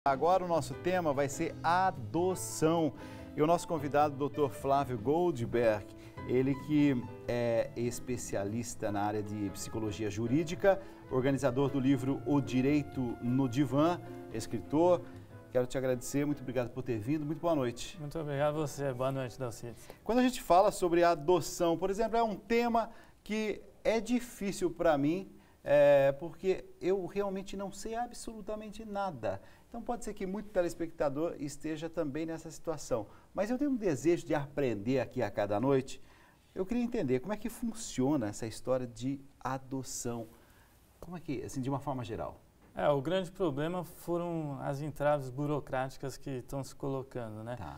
Agora o nosso tema vai ser adoção. E o nosso convidado, Dr. Flávio Goldberg, ele que é especialista na área de psicologia jurídica, organizador do livro O Direito no Divã, escritor. Quero te agradecer, muito obrigado por ter vindo, muito boa noite. Muito obrigado a você, boa noite, Dalcides. Quando a gente fala sobre adoção, por exemplo, é um tema que é difícil para mim, porque eu realmente não sei absolutamente nada. Então pode ser que muito telespectador esteja também nessa situação. Mas eu tenho um desejo de aprender aqui a cada noite. Eu queria entender como é que funciona essa história de adoção. Como é que, assim, de uma forma geral? O grande problema foram as entraves burocráticas que estão se colocando, né? Tá.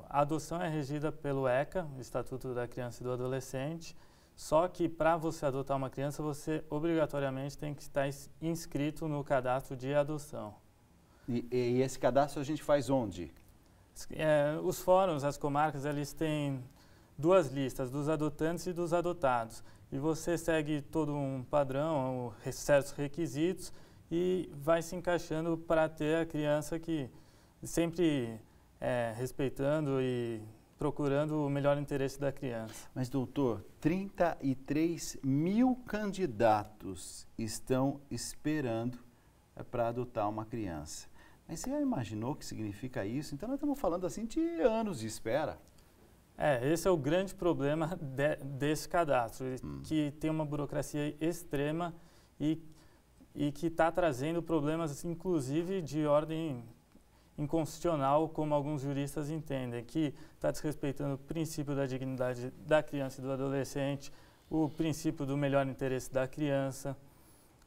A adoção é regida pelo ECA, Estatuto da Criança e do Adolescente, só que para você adotar uma criança, você obrigatoriamente tem que estar inscrito no cadastro de adoção. E esse cadastro a gente faz onde? Os fóruns, as comarcas, eles têm duas listas, dos adotantes e dos adotados. E você segue todo um padrão, certos requisitos, e vai se encaixando para ter a criança que sempre respeitando e procurando o melhor interesse da criança. Mas, doutor, 33 mil candidatos estão esperando para adotar uma criança. Mas você já imaginou o que significa isso? Então, nós estamos falando assim de anos de espera. Esse é o grande problema desse cadastro, que tem uma burocracia extrema e que está trazendo problemas, inclusive, de ordem inconstitucional, como alguns juristas entendem, que está desrespeitando o princípio da dignidade da criança e do adolescente, o princípio do melhor interesse da criança.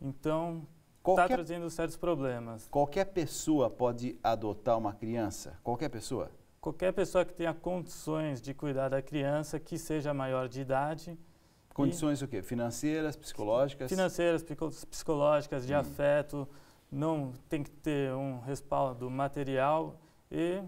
Então, está trazendo certos problemas. Qualquer pessoa pode adotar uma criança? Qualquer pessoa? Qualquer pessoa que tenha condições de cuidar da criança, que seja maior de idade. Condições o quê? Financeiras, psicológicas? Financeira, psicológicas, de afeto, não tem que ter um respaldo material e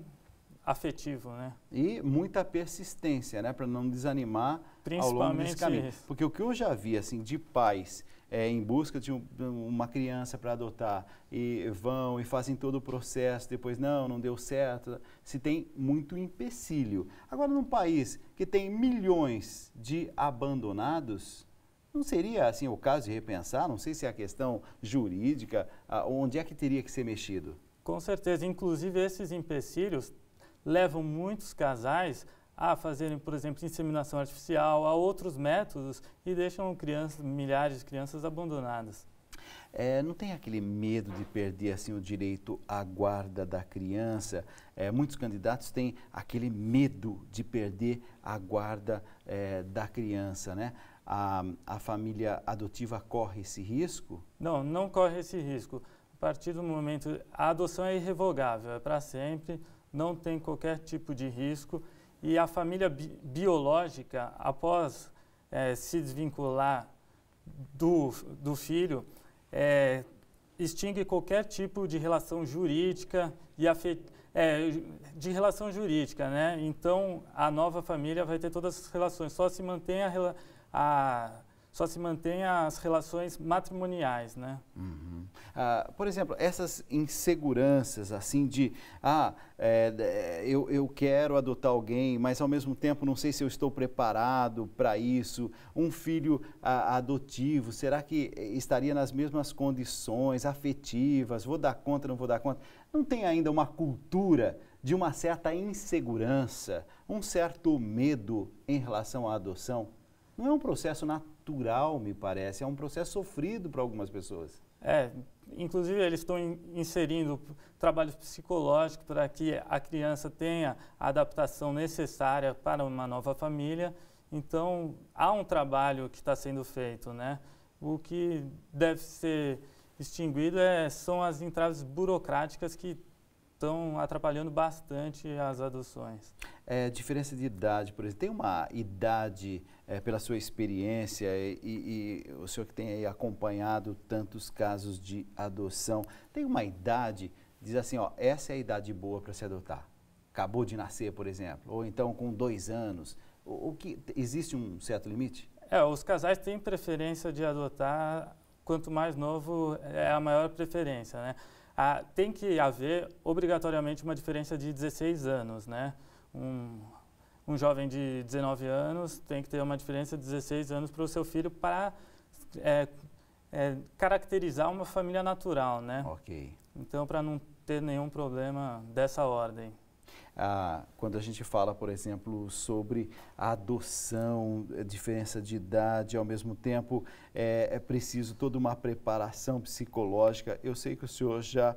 afetivo, né? E muita persistência, né? Para não desanimar ao longo desse caminho. Isso. Porque o que eu já vi, assim, de pais em busca de uma criança para adotar e vão e fazem todo o processo, depois não deu certo, se tem muito empecilho. Agora, num país que tem milhões de abandonados, não seria assim o caso de repensar? Não sei se é a questão jurídica, onde é que teria que ser mexido? Com certeza, inclusive esses empecilhos levam muitos casais a fazerem, por exemplo, inseminação artificial, a outros métodos e deixam milhares de crianças abandonadas. Não tem aquele medo de perder assim, o direito à guarda da criança? Muitos candidatos têm aquele medo de perder a guarda da criança, né? A família adotiva corre esse risco? Não corre esse risco. A partir do momento, a adoção é irrevogável, é para sempre, não tem qualquer tipo de risco. E a família biológica, após se desvincular do filho, extingue qualquer tipo de relação jurídica de relação jurídica, né? Então, a nova família vai ter todas as relações, só se mantém as relações matrimoniais, né? Uhum. Por exemplo, essas inseguranças, assim, eu quero adotar alguém, mas ao mesmo tempo não sei se eu estou preparado para isso. Um filho adotivo, será que estaria nas mesmas condições afetivas? Vou dar conta, não vou dar conta? Não tem ainda uma cultura de uma certa insegurança, um certo medo em relação à adoção? Não é um processo natural, me parece, é um processo sofrido para algumas pessoas. Inclusive eles estão inserindo trabalhos psicológicos para que a criança tenha a adaptação necessária para uma nova família. Então, há um trabalho que está sendo feito, né? O que deve ser extinguido são as entraves burocráticas que estão atrapalhando bastante as adoções. Diferença de idade, por exemplo, tem uma idade, pela sua experiência e o senhor que tem aí acompanhado tantos casos de adoção, tem uma idade, diz assim, essa é a idade boa para se adotar? Acabou de nascer, por exemplo, ou então com 2 anos, existe um certo limite? Os casais têm preferência de adotar, quanto mais novo é a maior preferência, né? tem que haver obrigatoriamente uma diferença de 16 anos, né? Um jovem de 19 anos tem que ter uma diferença de 16 anos para o seu filho para caracterizar uma família natural, né? Ok. Então, para não ter nenhum problema dessa ordem. Quando a gente fala, por exemplo, sobre a adoção, a diferença de idade, ao mesmo tempo é preciso toda uma preparação psicológica. Eu sei que o senhor já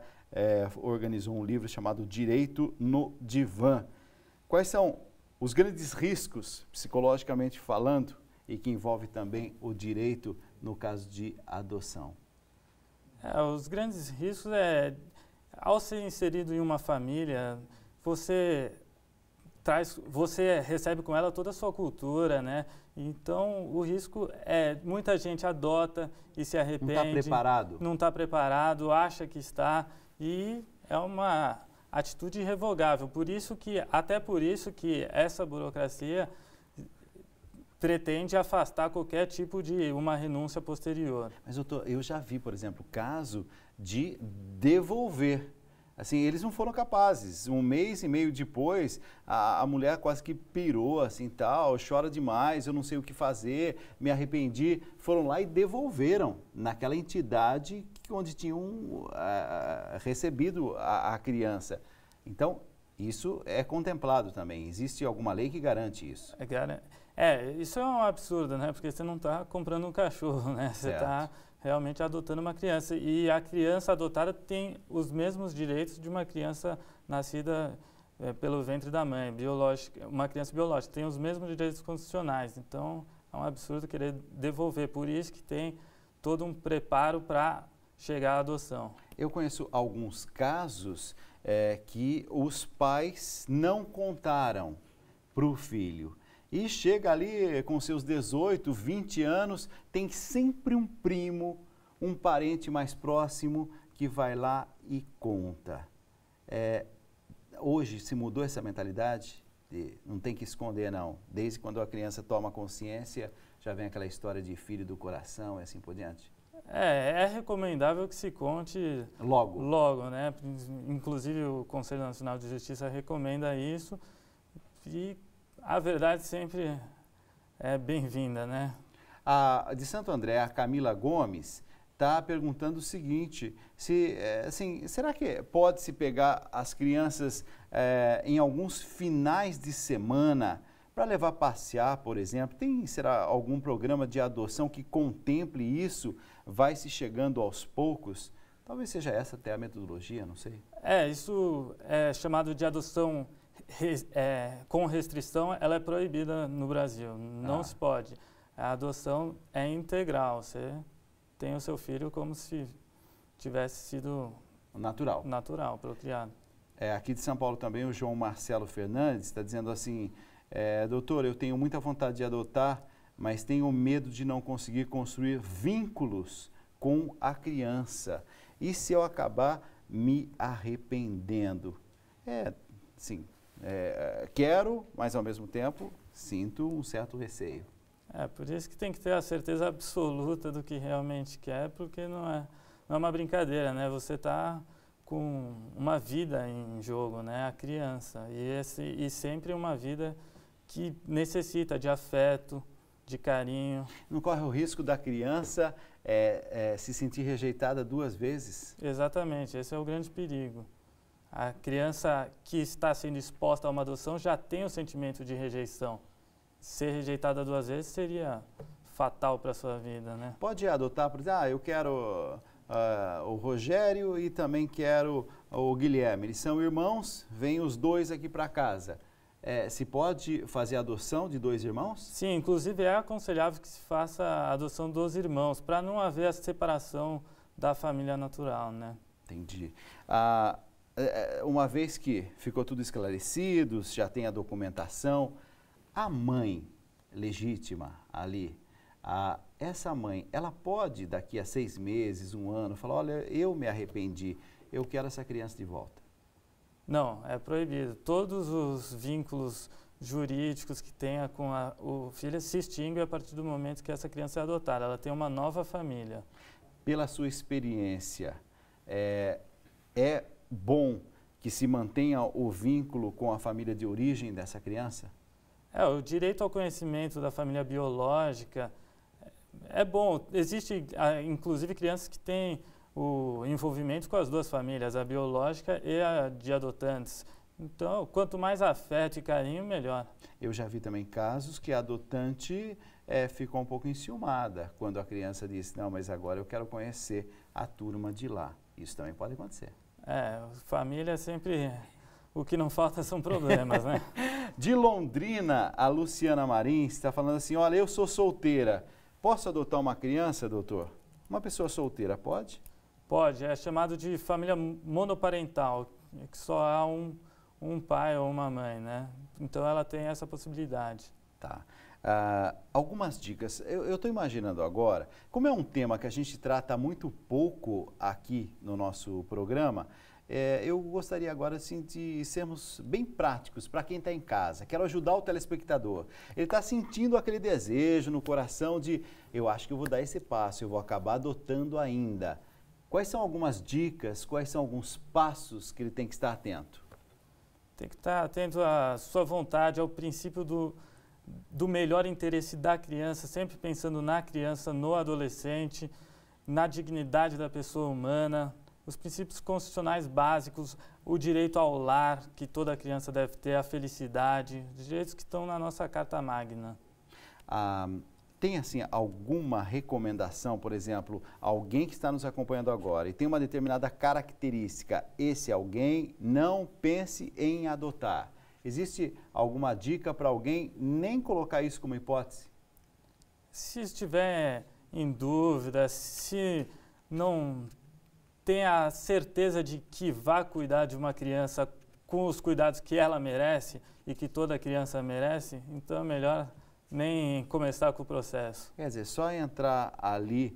organizou um livro chamado Direito no Divã. Quais são os grandes riscos, psicologicamente falando, e que envolve também o direito no caso de adoção? Os grandes riscos ao ser inserido em uma família, você recebe com ela toda a sua cultura, né? Então, o risco muita gente adota e se arrepende. Não está preparado. Não está preparado, acha que está, e é uma atitude irrevogável. Até por isso que essa burocracia pretende afastar qualquer tipo de uma renúncia posterior. Mas, doutor, eu já vi, por exemplo, caso de devolver. Assim, eles não foram capazes. 1 mês e meio depois, a mulher quase que pirou, assim, tal, chora demais, eu não sei o que fazer, me arrependi. Foram lá e devolveram naquela entidade onde tinham recebido a criança. Então, isso é contemplado também. Existe alguma lei que garante isso? Isso é um absurdo, né? Porque você não está comprando um cachorro, né? Você está realmente adotando uma criança. E a criança adotada tem os mesmos direitos de uma criança nascida pelo ventre da mãe, biológica, uma criança biológica. Tem os mesmos direitos constitucionais. Então, é um absurdo querer devolver. Por isso que tem todo um preparo para chegar à adoção. Eu conheço alguns casos que os pais não contaram para o filho. E chega ali com seus 18, 20 anos, tem sempre um primo, um parente mais próximo que vai lá e conta. Hoje se mudou essa mentalidade? Não tem que esconder, não. Desde quando a criança toma consciência, já vem aquela história de filho do coração e assim por diante? É recomendável que se conte logo, né? Inclusive o Conselho Nacional de Justiça recomenda isso e a verdade sempre é bem-vinda, né? De Santo André, a Camila Gomes está perguntando o seguinte, será que pode-se pegar as crianças em alguns finais de semana para levar a passear, por exemplo? Será algum programa de adoção que contemple isso? Vai se chegando aos poucos? Talvez seja essa até a metodologia, não sei. Isso é chamado de adoção com restrição, ela é proibida no Brasil, não se pode. A adoção é integral, você tem o seu filho como se tivesse sido natural, procriado. Aqui de São Paulo também o João Marcelo Fernandes está dizendo assim, doutor, eu tenho muita vontade de adotar, mas tenho medo de não conseguir construir vínculos com a criança. E se eu acabar me arrependendo? Sim. Quero, mas ao mesmo tempo sinto um certo receio. Por isso que tem que ter a certeza absoluta do que realmente quer, porque não é uma brincadeira, né? Você está com uma vida em jogo, né? A criança. E sempre uma vida que necessita de afeto, de carinho. Não corre o risco da criança se sentir rejeitada 2 vezes? Exatamente, esse é o grande perigo. A criança que está sendo exposta a uma adoção já tem o sentimento de rejeição. Ser rejeitada 2 vezes seria fatal para a sua vida, né? Pode adotar, por exemplo, eu quero o Rogério e também quero o Guilherme. Eles são irmãos, vêm os 2 aqui para casa. Se pode fazer a adoção de 2 irmãos? Sim, inclusive é aconselhável que se faça a adoção dos irmãos, para não haver a separação da família natural, né? Entendi. Uma vez que ficou tudo esclarecido, já tem a documentação, a mãe legítima ali, essa mãe, ela pode daqui a 6 meses, 1 ano, falar, olha, eu me arrependi, eu quero essa criança de volta. Não, é proibido. Todos os vínculos jurídicos que tenha com o filho se extinguem a partir do momento que essa criança é adotada. Ela tem uma nova família. Pela sua experiência, é bom que se mantenha o vínculo com a família de origem dessa criança? O direito ao conhecimento da família biológica é bom. Existe, inclusive, crianças que têm o envolvimento com as duas famílias, a biológica e a de adotantes. Então, quanto mais afeto e carinho, melhor. Eu já vi também casos que a adotante ficou um pouco enciumada quando a criança disse, não, mas agora eu quero conhecer a turma de lá. Isso também pode acontecer. Família sempre... O que não falta são problemas, né? De Londrina, a Luciana Marins está falando assim, olha, eu sou solteira. Posso adotar uma criança, doutor? Uma pessoa solteira pode? Pode, é chamado de família monoparental, que só há um pai ou uma mãe, né? Então ela tem essa possibilidade. Tá. Algumas dicas. Eu estou imaginando agora, como é um tema que a gente trata muito pouco aqui no nosso programa, eu gostaria agora assim, de sermos bem práticos para quem está em casa. Quero ajudar o telespectador. Ele está sentindo aquele desejo no coração de, eu acho que eu vou dar esse passo, eu vou acabar adotando ainda. Quais são algumas dicas, quais são alguns passos que ele tem que estar atento? Tem que estar atento à sua vontade, ao princípio do melhor interesse da criança, sempre pensando na criança, no adolescente, na dignidade da pessoa humana, os princípios constitucionais básicos, o direito ao lar, que toda criança deve ter, a felicidade, os direitos que estão na nossa Carta Magna. Tem assim alguma recomendação, por exemplo, alguém que está nos acompanhando agora e tem uma determinada característica, esse alguém não pense em adotar. Existe alguma dica para alguém nem colocar isso como hipótese? Se estiver em dúvida, se não tem a certeza de que vai cuidar de uma criança com os cuidados que ela merece e que toda criança merece, então é melhor nem começar com o processo. Quer dizer, só entrar ali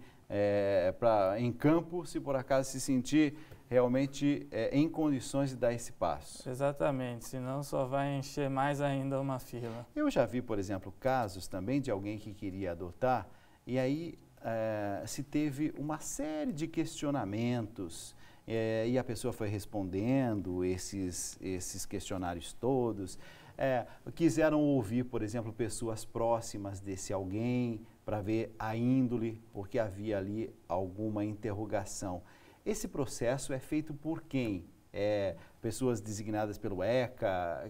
em campo se por acaso se sentir realmente em condições de dar esse passo. Exatamente, senão só vai encher mais ainda uma fila. Eu já vi, por exemplo, casos também de alguém que queria adotar e aí se teve uma série de questionamentos e a pessoa foi respondendo esses questionários todos. Quiseram ouvir, por exemplo, pessoas próximas desse alguém para ver a índole, porque havia ali alguma interrogação. Esse processo é feito por quem? Pessoas designadas pelo ECA?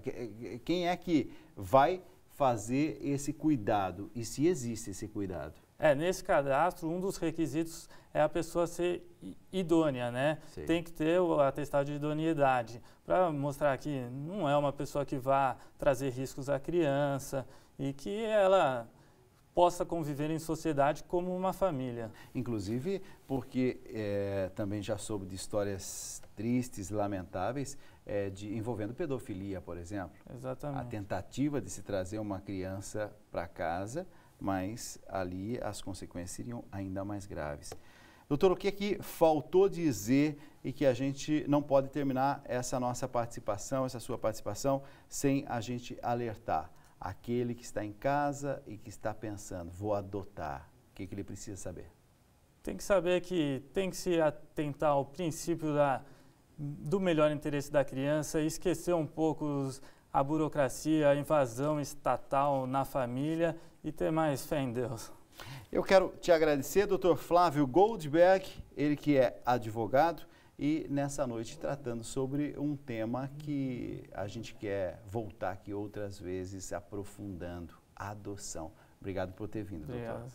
Quem é que vai fazer esse cuidado e se existe esse cuidado? Nesse cadastro, um dos requisitos é a pessoa ser idônea, né? Sim. Tem que ter o atestado de idoneidade, para mostrar que não é uma pessoa que vá trazer riscos à criança e que ela possa conviver em sociedade como uma família. Inclusive porque também já soube de histórias tristes, lamentáveis, envolvendo pedofilia, por exemplo. Exatamente. A tentativa de se trazer uma criança para casa, mas ali as consequências seriam ainda mais graves. Doutor, o que é que faltou dizer e que a gente não pode terminar essa nossa participação, essa sua participação, sem a gente alertar aquele que está em casa e que está pensando, vou adotar, o que ele precisa saber? Tem que saber que tem que se atentar ao princípio do melhor interesse da criança, esquecer um pouco a burocracia, a invasão estatal na família e ter mais fé em Deus. Eu quero te agradecer, Dr. Flávio Goldberg, ele que é advogado, e nessa noite tratando sobre um tema que a gente quer voltar aqui outras vezes, aprofundando, a adoção. Obrigado por ter vindo, doutor. Obrigado.